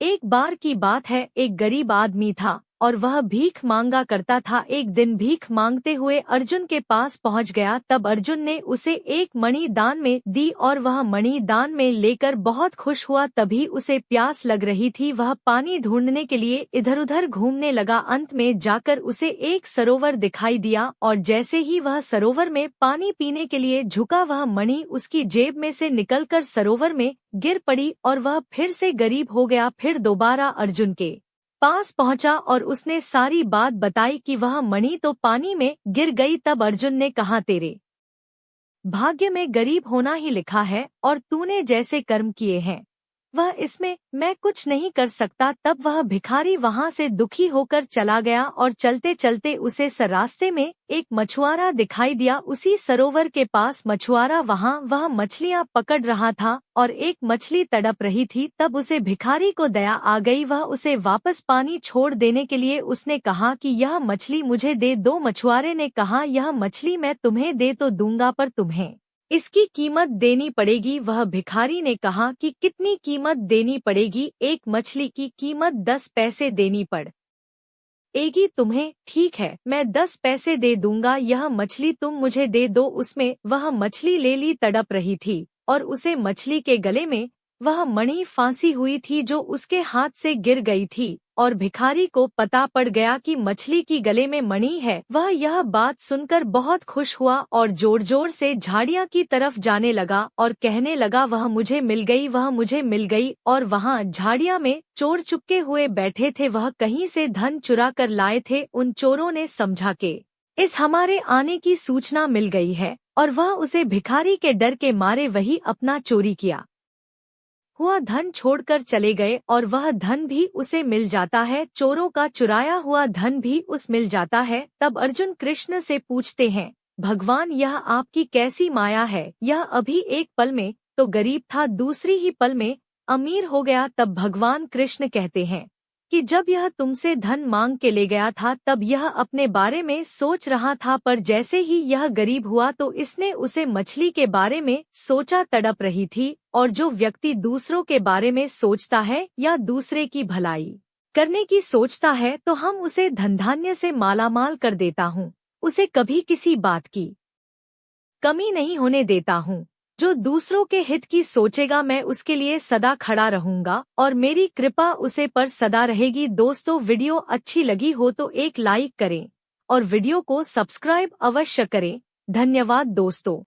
एक बार की बात है, एक गरीब आदमी था और वह भीख मांगा करता था। एक दिन भीख मांगते हुए अर्जुन के पास पहुंच गया। तब अर्जुन ने उसे एक मणि दान में दी और वह मणि दान में लेकर बहुत खुश हुआ। तभी उसे प्यास लग रही थी। वह पानी ढूंढने के लिए इधर उधर घूमने लगा। अंत में जाकर उसे एक सरोवर दिखाई दिया और जैसे ही वह सरोवर में पानी पीने के लिए झुका, वह मणि उसकी जेब में से निकलकर सरोवर में गिर पड़ी और वह फिर से गरीब हो गया। फिर दोबारा अर्जुन के पास पहुंचा और उसने सारी बात बताई कि वह मणि तो पानी में गिर गई। तब अर्जुन ने कहा, तेरे भाग्य में गरीब होना ही लिखा है और तूने जैसे कर्म किए हैं वह इसमें मैं कुछ नहीं कर सकता। तब वह भिखारी वहां से दुखी होकर चला गया और चलते चलते उसे रास्ते में एक मछुआरा दिखाई दिया। उसी सरोवर के पास मछुआरा वह मछलियां पकड़ रहा था और एक मछली तड़प रही थी। तब उसे भिखारी को दया आ गई। वह उसे वापस पानी छोड़ देने के लिए उसने कहा कि यह मछली मुझे दे दो। मछुआरे ने कहा, यह मछली मैं तुम्हें दे तो दूंगा, पर तुम्हें इसकी कीमत देनी पड़ेगी। वह भिखारी ने कहा कि कितनी कीमत देनी पड़ेगी? एक मछली की कीमत 10 पैसे देनी पड़ेगी तुम्हें। ठीक है, मैं 10 पैसे दे दूंगा, यह मछली तुम मुझे दे दो। उसमें वह मछली ले ली। तड़प रही थी और उसे मछली के गले में वह मणि फांसी हुई थी जो उसके हाथ से गिर गई थी और भिखारी को पता पड़ गया कि मछली की गले में मणि है। वह यह बात सुनकर बहुत खुश हुआ और जोर जोर से झाड़ियां की तरफ जाने लगा और कहने लगा, वह मुझे मिल गई, वह मुझे मिल गई। और वहां झाड़ियां में चोर चुपके हुए बैठे थे। वह कहीं से धन चुरा कर लाए थे। उन चोरों ने समझा के इस हमारे आने की सूचना मिल गई है और वह उसे भिखारी के डर के मारे वही अपना चोरी किया हुआ धन छोड़कर चले गए और वह धन भी उसे मिल जाता है। चोरों का चुराया हुआ धन भी उस मिल जाता है। तब अर्जुन कृष्ण से पूछते हैं, भगवान यह आपकी कैसी माया है? यह अभी एक पल में तो गरीब था, दूसरी ही पल में अमीर हो गया। तब भगवान कृष्ण कहते हैं कि जब यह तुमसे धन मांग के ले गया था तब यह अपने बारे में सोच रहा था, पर जैसे ही यह गरीब हुआ तो इसने उसे मछली के बारे में सोचा। तड़प रही थी। और जो व्यक्ति दूसरों के बारे में सोचता है या दूसरे की भलाई करने की सोचता है तो हम उसे धनधान्य से मालामाल कर देता हूँ। उसे कभी किसी बात की कमी नहीं होने देता हूँ। जो दूसरों के हित की सोचेगा मैं उसके लिए सदा खड़ा रहूंगा और मेरी कृपा उसे पर सदा रहेगी। दोस्तों, वीडियो अच्छी लगी हो तो एक लाइक करें और वीडियो को सब्सक्राइब अवश्य करें। धन्यवाद दोस्तों।